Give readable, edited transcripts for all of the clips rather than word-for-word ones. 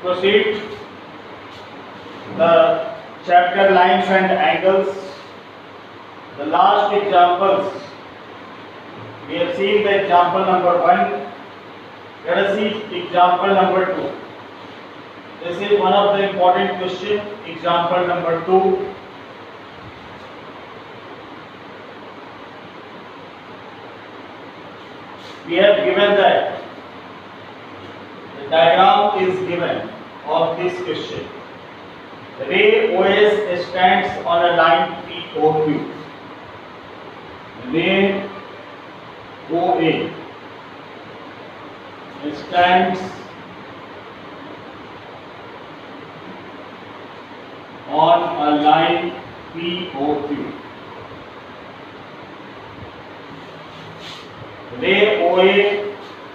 proceed the chapter lines and angles. The last examples, we have seen the example number 1. Let us see example number 2. This is one of the important question. Example number 2. We have given that the diagram is given of this question. Ray OS stands on a line POQ. Ray OA stands on a line POQ. Ray OS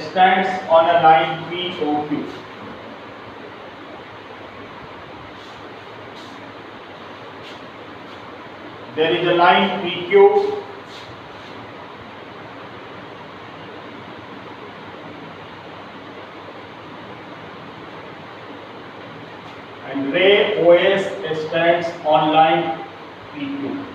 stands on a line POQ. There is a line PQ and Ray OS stands on line PQ.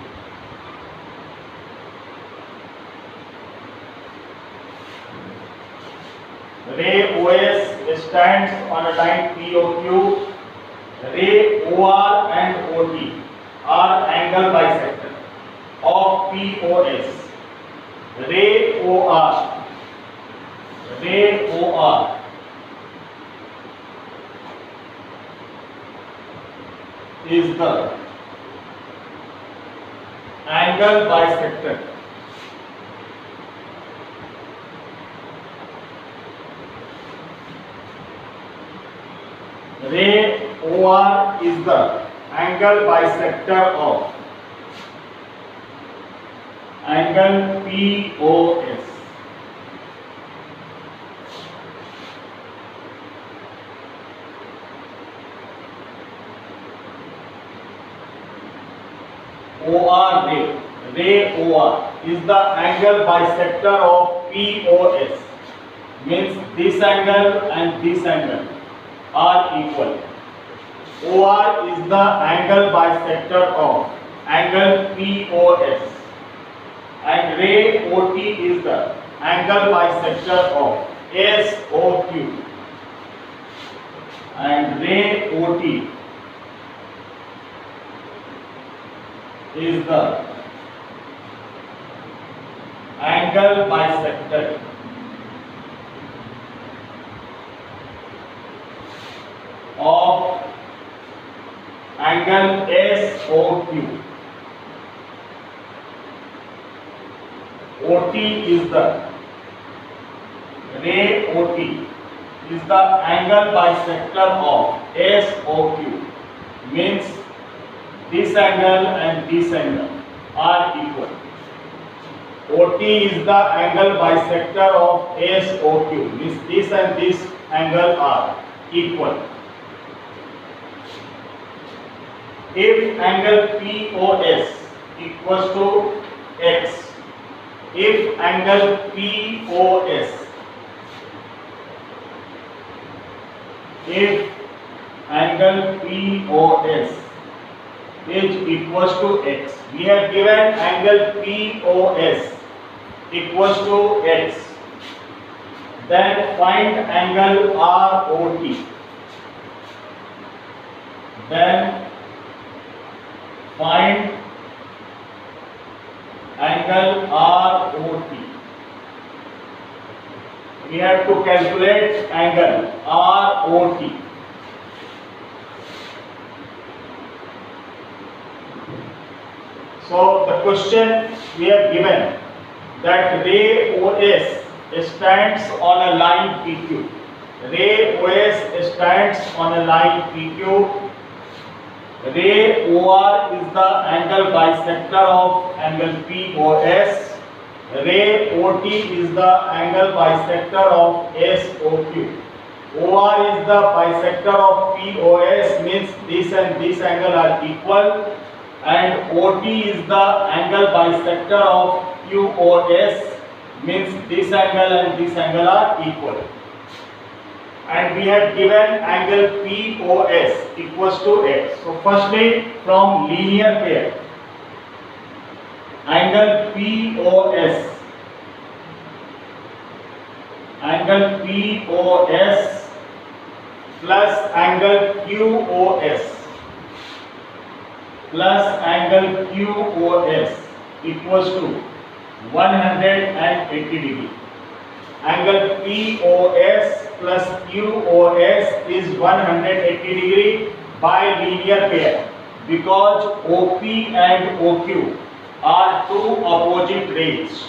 Ray OS stands on a line POQ. Ray OR and OT are angle bisector of POS. Ray OR is the angle bisector Ray OR is the angle bisector of angle POS. Ray OR is the angle bisector of POS. Means this angle and this angle are equal. OR is the angle bisector of angle POS and Ray OT is the angle bisector of SOQ and Ray OT is the angle bisector of angle SOQ. OT is the Ray OT is the angle bisector of SOQ. Means this angle and this angle are equal. OT is the angle bisector of SOQ. Means this and this angle are equal. If angle POS equals to X, if angle POS is equals to X, we have given angle POS equals to X, then find angle ROT. Then find angle ROT. We have to calculate angle ROT. So the question we have given that Ray OS stands on a line PQ. Ray OS stands on a line PQ. Ray OR is the angle bisector of angle POS. Ray OT is the angle bisector of SOQ. OR is the bisector of POS, means this and this angle are equal, and OT is the angle bisector of QOS. means this angle and this angle are equal. And we have given angle POS equals to x. So firstly, from linear pair, angle POS plus angle QOS equals to 180 degree. Angle POS plus QOS is 180 degree by linear pair, because OP and OQ are two opposite rays.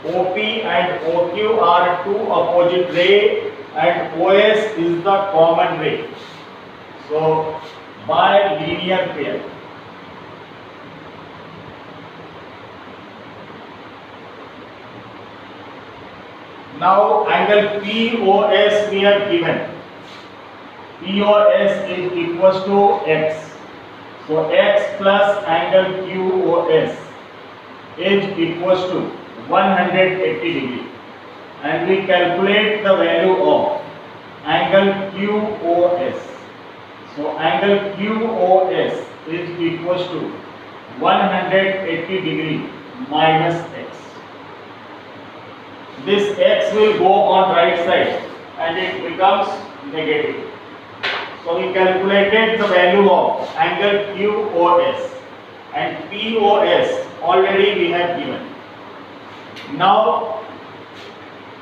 OP and OQ are two opposite rays and OS is the common ray. So by linear pair. Now angle POS we have given. POS is equals to x. So x plus angle QOS is equals to 180 degree. And we calculate the value of angle QOS. So angle QOS is equals to 180 degree minus x. This x will go on right side and it becomes negative. So we calculated the value of angle QOS and POS already we have given. Now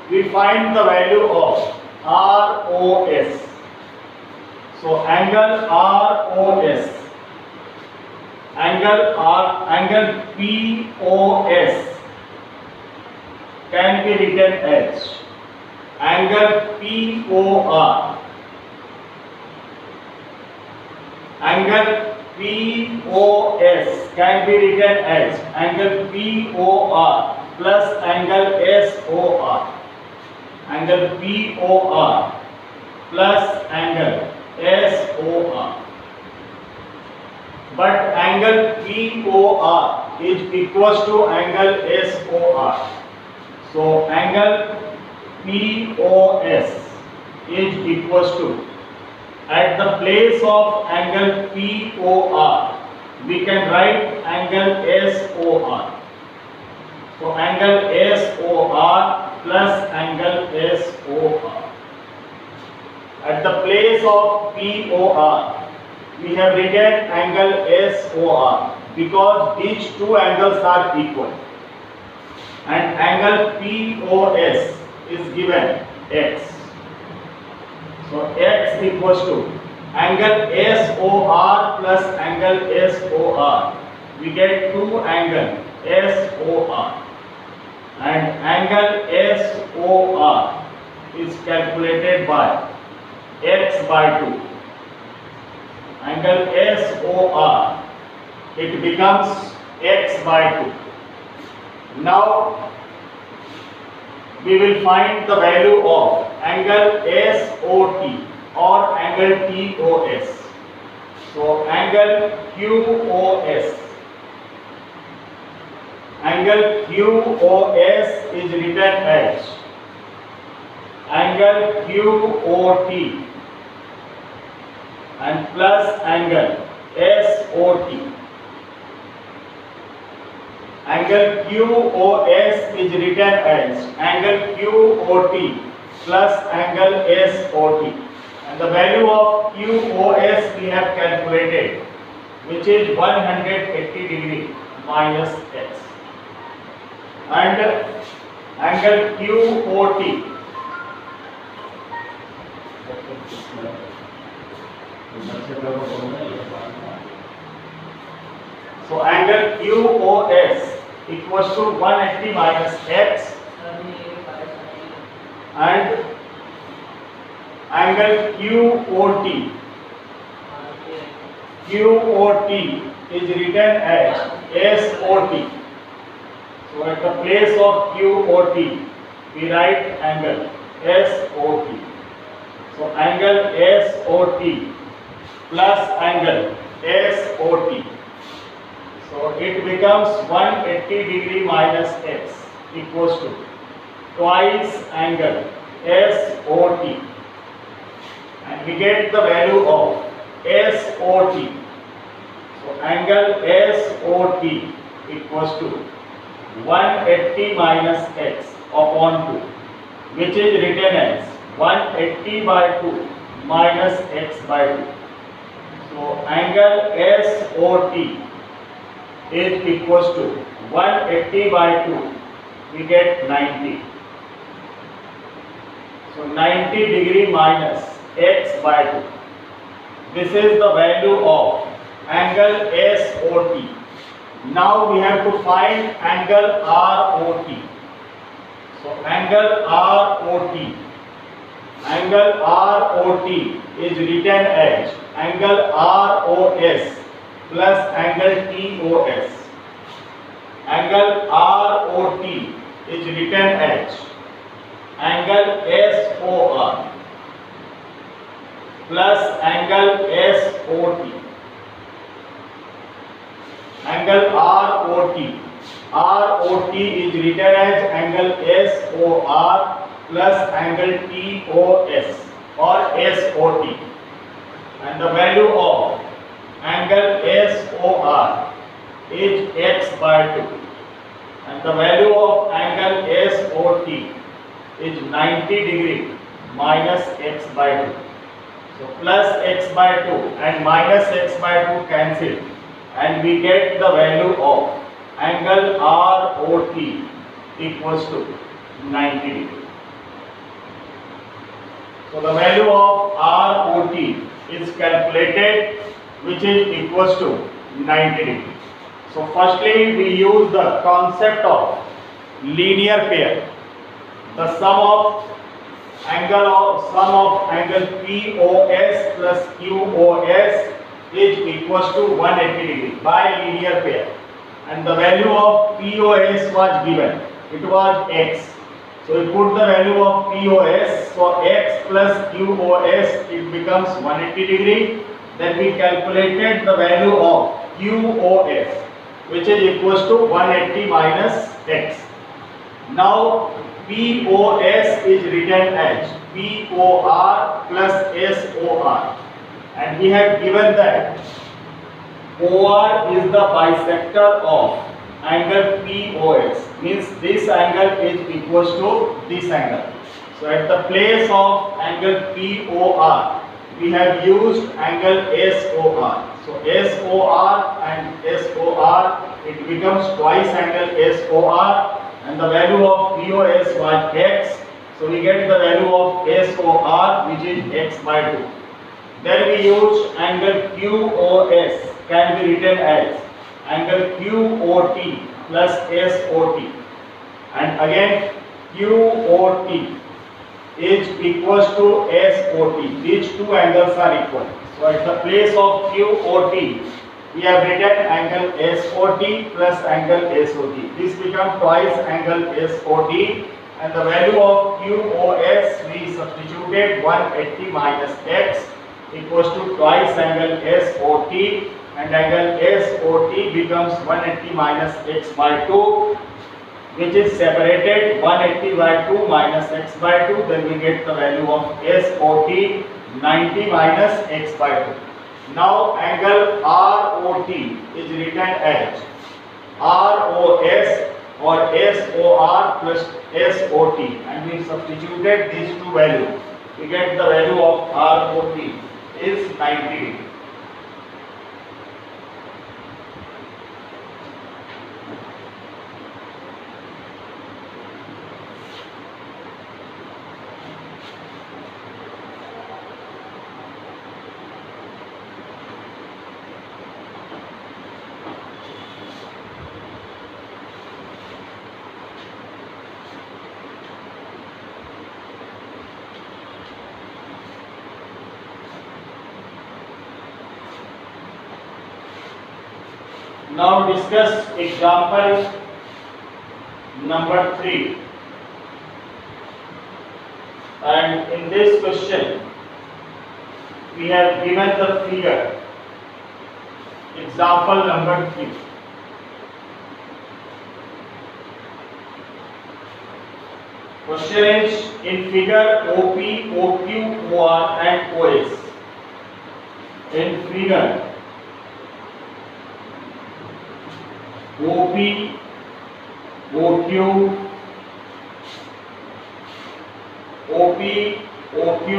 we find the value of ROS. So angle ROS, angle POS can be written as angle POR. Angle POS can be written as angle POR plus angle SOR. Angle POR plus angle SOR. But angle POR is equals to angle SOR. So angle POS is equals to, at the place of angle POR we can write angle SOR. So angle SOR plus angle SOR. At the place of POR we have written angle SOR because these two angles are equal. And angle POS is given x. So x equals to angle SOR plus angle SOR. We get two angle SOR. And angle SOR is calculated by x by 2. Angle SOR, it becomes x by 2. Now we will find the value of angle SOT or angle TOS. So angle QOS. Angle QOS is written as angle QOT and plus angle SOT. Angle QOS is written as angle QOT plus angle SOT. And the value of QOS we have calculated, which is 180 degree minus x. And angle QOT, so angle QOS equals to 180 minus x, and angle QOT is written as SOT. So at the place of QOT we write angle SOT. So angle SOT plus angle SOT. So it becomes 180 degree minus x equals to twice angle SOT, and we get the value of SOT. So angle SOT equals to 180 minus x upon 2, which is written as 180 by 2 minus x by 2. So angle SOT is equals to 180 by 2, we get 90. So 90 degree minus x by 2. This is the value of angle SOT. Now we have to find angle ROT. So angle ROT. Angle ROT is written as angle ROS plus angle TOS. Angle ROT is written as angle SOR plus angle SOT. Angle ROT is written as angle SOR plus angle TOS or SOT, and the value of angle SOR is x by 2, and the value of angle SOT is 90 degree minus x by 2. So plus x by 2 and minus x by 2 cancel, and we get the value of angle ROT equals to 90 degree. So the value of ROT is calculated, which is equals to 90 degree. So firstly we use the concept of linear pair. The sum of angle POS plus QOS is equals to 180 degree by linear pair, and the value of POS was given, it was x. So we put the value of POS, so x plus QOS, it becomes 180 degree. Then we calculated the value of QOS, which is equals to 180 minus x. Now POS is written as POR plus SOR, and we have given that OR is the bisector of angle POS, means this angle is equals to this angle. So at the place of angle POR we have used angle SOR. So SOR and SOR, it becomes twice angle SOR, and the value of POS was x. So we get the value of SOR, which is x by 2. Then we use angle QOS, can be written as angle QOT plus SOT, and again QOT is equals to SOT. These two angles are equal. So at the place of QOT we have written angle SOT plus angle SOT. This becomes twice angle SOT, and the value of QOS we substituted 180 minus x equals to twice angle SOT, and angle SOT becomes 180 minus x by 2, which is separated 180 by 2 minus x by 2. Then we get the value of SOT 90 minus x by 2. Now angle ROT is written as ROS or SOR plus SOT, and we substituted these two values. We get the value of ROT is 90 degree. Now discuss example number 3, and in this question we have given the figure. Example number 3. Question is in figure OP, OQ, OR and OS. In figure OP, OQ, OP, OQ,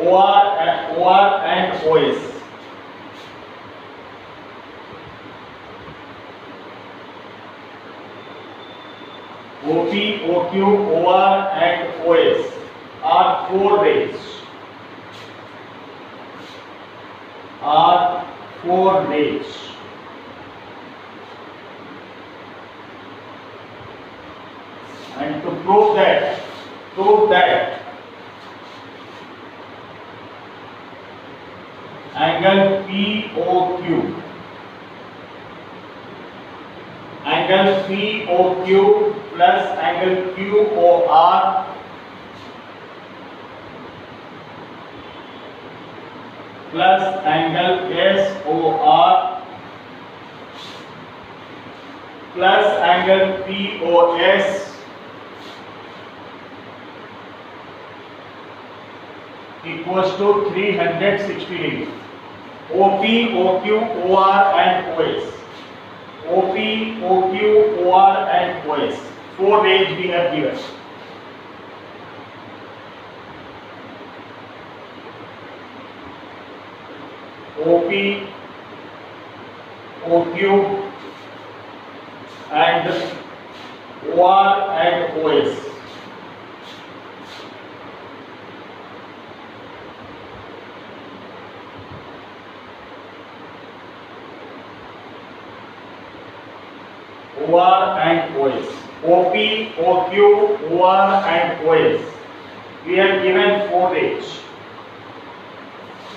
OR and OS. OP, OQ, OR and OS are four rays. And to prove that angle POQ plus angle QOR plus angle SOR plus angle POS equals to 360 degrees. OP, OQ, OR and OS. OP, OQ, OR and OS. Four rays we have given. OP, OQ and OR and OS. OR and OS. OP, OQ, OR and OS. We have given four rays.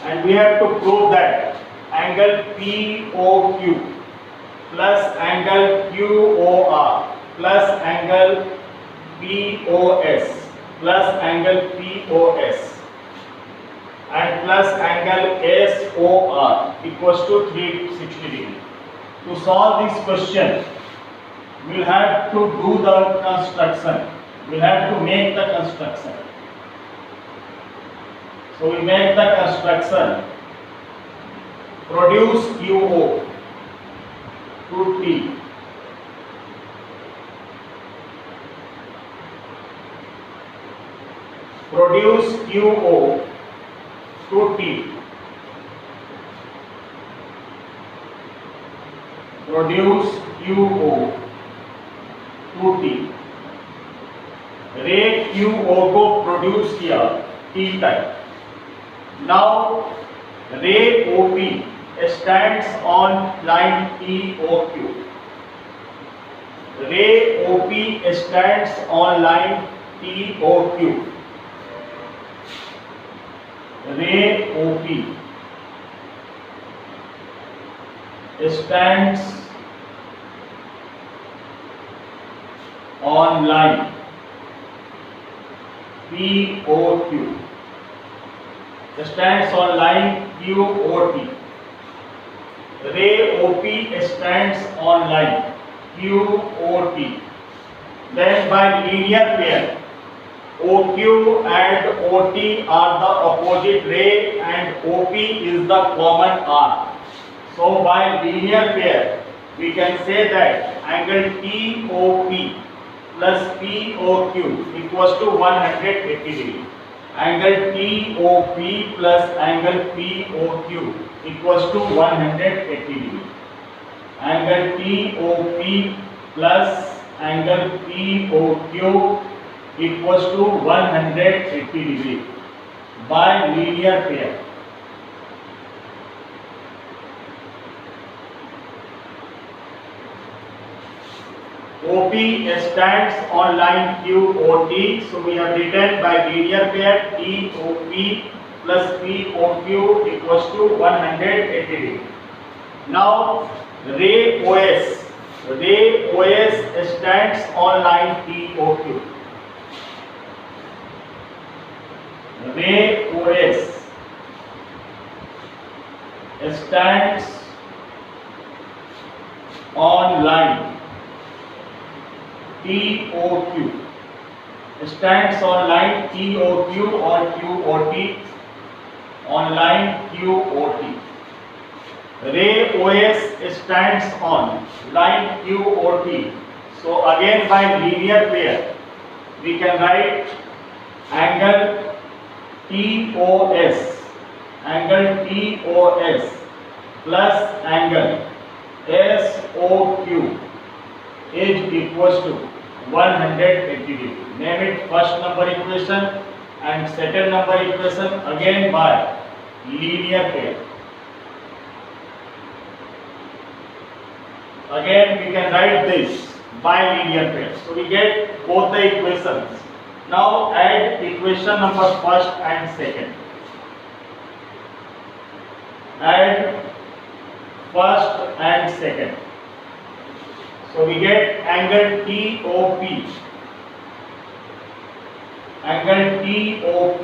And we have to prove that angle POQ plus angle QOR plus angle POS plus angle POS and plus angle SOR equals to 360 degrees. To solve this question, we will have to do the construction. We will have to make the construction. So we make the construction. Produce QO to T. Produce QO to T. Produce QO to T. रे QO को produce किया T तक. Now ray OP stands on line POQ. Ray OP stands on line POQ. Ray OP stands on line POQ. Stands on line QOT. Ray OP stands on line QOT. Then by linear pair, OQ and OT are the opposite ray and OP is the common arc. So by linear pair, we can say that angle TOP plus POQ equals to 180 degree. Angle TOP plus angle POQ equals to 180 degree. Angle TOP plus angle POQ equals to 180 degree by linear pair. OP stands on line QOT, so we have written by linear pair TOP plus POQ equals to 180 degree. Now ray OS stands on line POQ. Ray OS stands on line TOQ, stands on line TOQ or QOT, on line QOT. Ray OS stands on line QOT. So again by linear pair we can write angle TOS, angle TOS plus angle SOQ is equals to 180 degree. Name it first number equation and second number equation again by linear pair. Again we can write this by linear pair. So we get both the equations. Now add equation number first and second. Add first and second. So we get angle TOP, angle TOP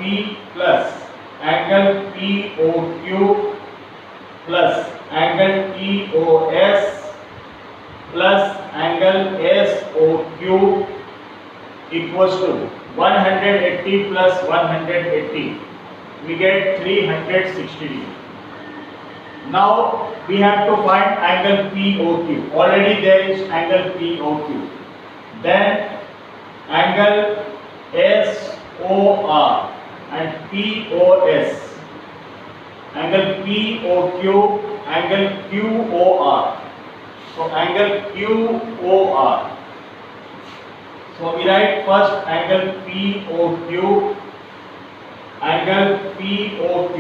plus angle TOQ plus angle TOS plus angle SOQ equals to 180 plus 180. We get 360 degree. Now we have to find angle POQ. Already there is angle POQ. Then angle SOR and POS. Angle POQ, angle QOR. So angle QOR. So we write first angle POQ, angle POQ,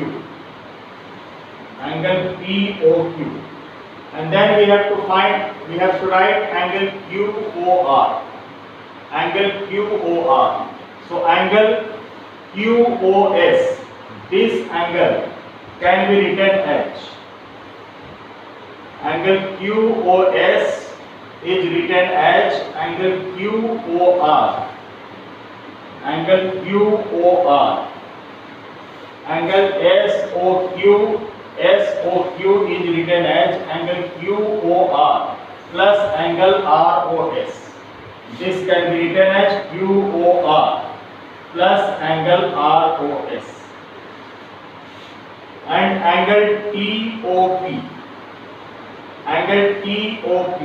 angle POQ, and then we have to write angle QOR, angle QOR. So angle QOS, this angle can be written as, angle QOS is written as angle QOR, angle QOR, angle SOQ is written as angle QOR plus angle ROS. This can be written as QOR plus angle ROS. And angle TOP, angle TOP,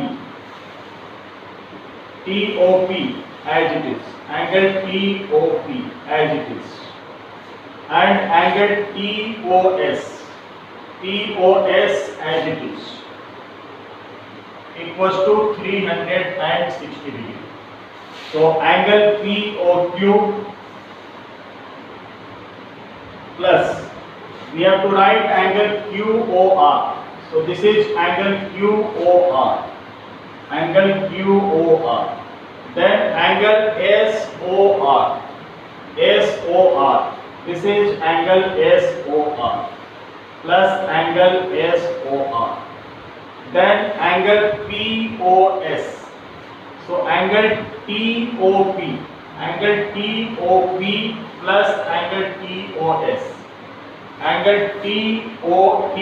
TOP as it is, angle TOP as it is, and angle TOS, TOS as it is, equals to 360 degree. So angle POQ plus, we have to write angle QOR. So this is angle QOR, angle QOR. Then angle SOR, SOR. This is angle SOR plus angle SOR. Then angle POS. So angle TOP, angle TOP plus angle TOS. Angle TOP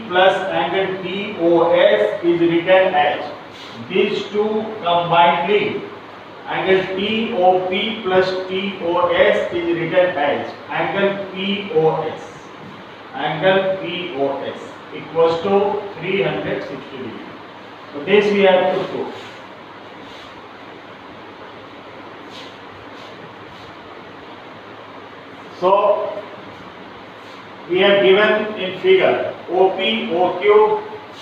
plus angle TOS is written as these two combinedly. Angle TOP plus TOS is written as angle POS. Angle POS equals to 360 degree. So this we have to prove. So we have given in figure OP, OQ,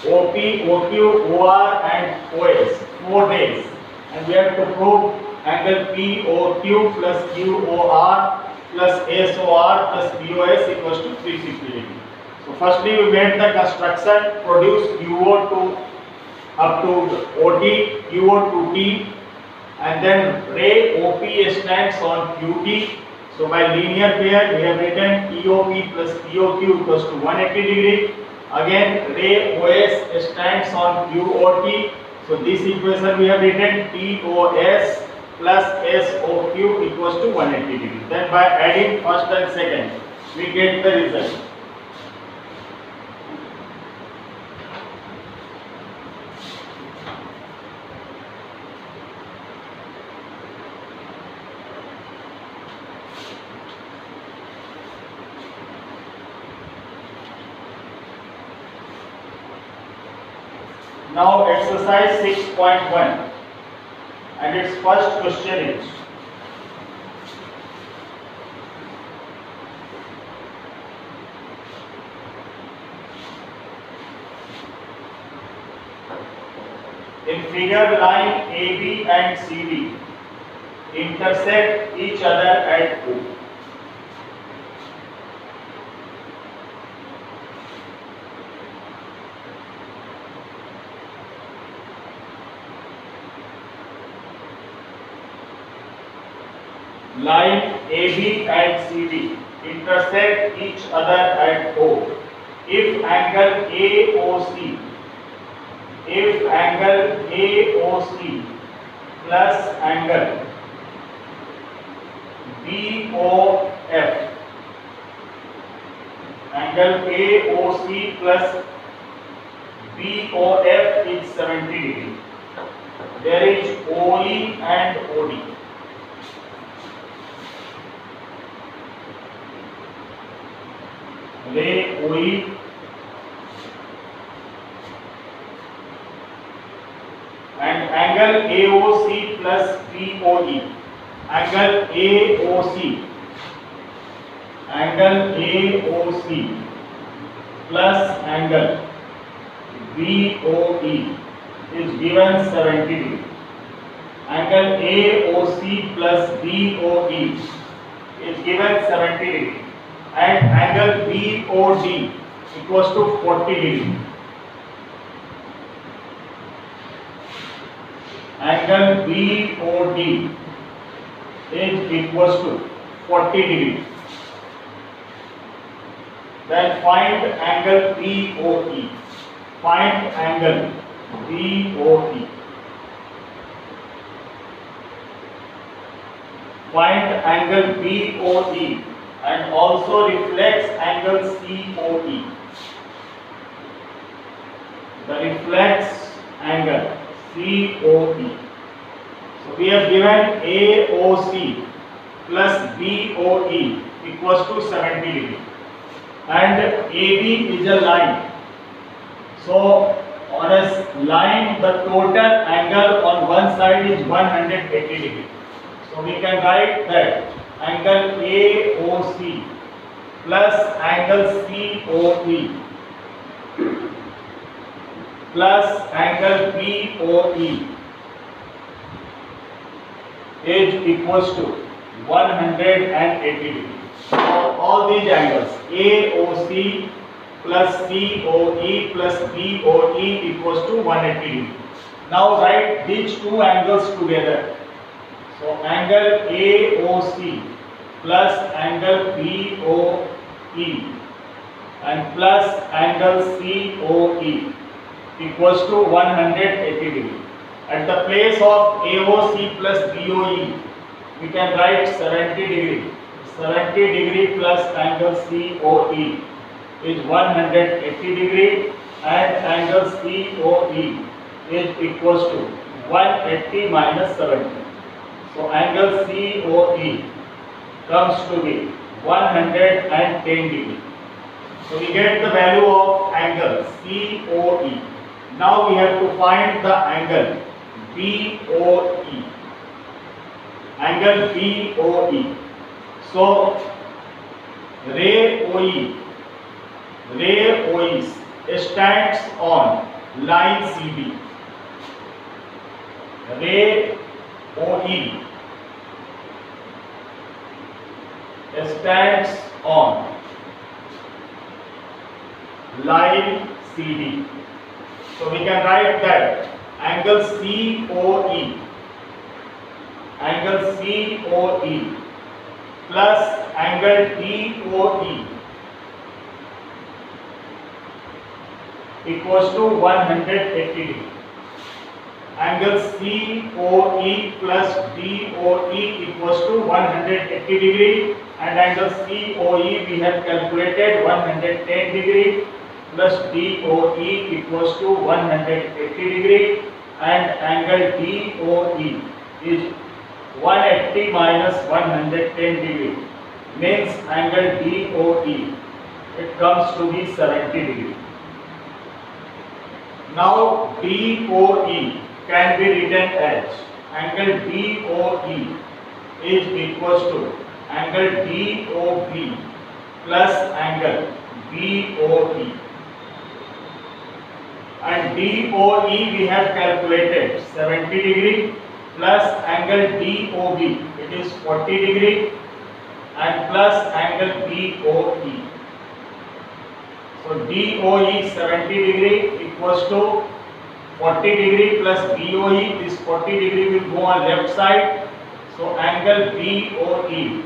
OP, OQ, OR and OS, 4 days, and we have to prove angle POQ plus QOR plus SOR plus POS equals to 360 degree. So firstly we made the construction, produce QO to up to OT, QO to T, and then ray OP stands on QT. So by linear pair we have written EOP plus EOQ equals to 180 degree. Again ray OS stands on QOT. So this equation we have written TOS plus SOQ equals to 180 degree. Then by adding first and second we get the result. Now exercise 6.1 and its first question is, in figure line AB and CD intersect each other at O. Line AB and CD intersect each other at O. If angle AOC plus angle BOF is 70 degree. There is OE and OD. Ray OE and angle AOC plus BOE. Angle AOC plus angle BOE is given 70 degree. Angle AOC plus BOE is given 70 degree. And angle BOD equals to 40 degree. Angle BOD is equals to 40 degree. Then find angle BOE. Find angle BOE. Find angle BOE and also reflects angle COE. The reflects angle COE. So we have given AOC plus BOE equals to 70 degree. And AB is a line. So on a line, the total angle on one side is 180 degree. So we can write that angle AOC plus angle COE plus angle BOE is equals to 180 degree. So all these angles AOC plus COE plus BOE equals to 180 degree. Now write these two angles together. So angle AOC plus angle BOE and plus angle COE equals to 180 degree. At the place of AOC plus BOE, we can write 70 degree. 70 degree plus angle COE is 180 degree and angle COE is equals to 180 minus 70. So angle COE comes to be 110 degree. So we get the value of angle COE. Now we have to find the angle BOE. Angle BOE. So ray OE stands on line CD. Ray OE stands on line CD. So we can write that angle COE plus angle DOE equals to 180 degree. Angle COE plus DOE equals to 180 degree and angle COE we have calculated 110 degree plus DOE equals to 180 degree and angle DOE is 180 minus 110 degree means angle DOE it comes to be 70 degree. Now DOE can be written as angle DOE is equals to angle DOB plus angle BOE. And DOE we have calculated 70 degree plus angle DOB, it is 40 degree, and plus angle BOE. So DOE 70 degree equals to 40 degree plus BOE, this 40 degree will go on left side. So angle BOE,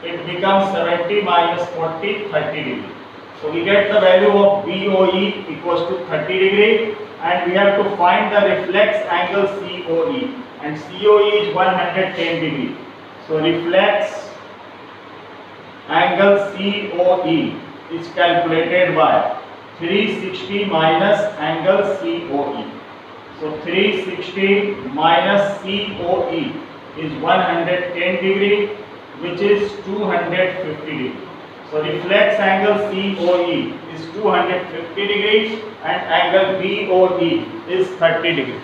it becomes 70 minus 40, 30 degree. So we get the value of BOE equals to 30 degree, and we have to find the reflex angle COE, and COE is 110 degree. So reflex angle COE is calculated by 360 minus angle COE. So 360 minus COE is 110 degree, which is 250 degree. So reflex angle COE is 250 degrees and angle BOE is 30 degree.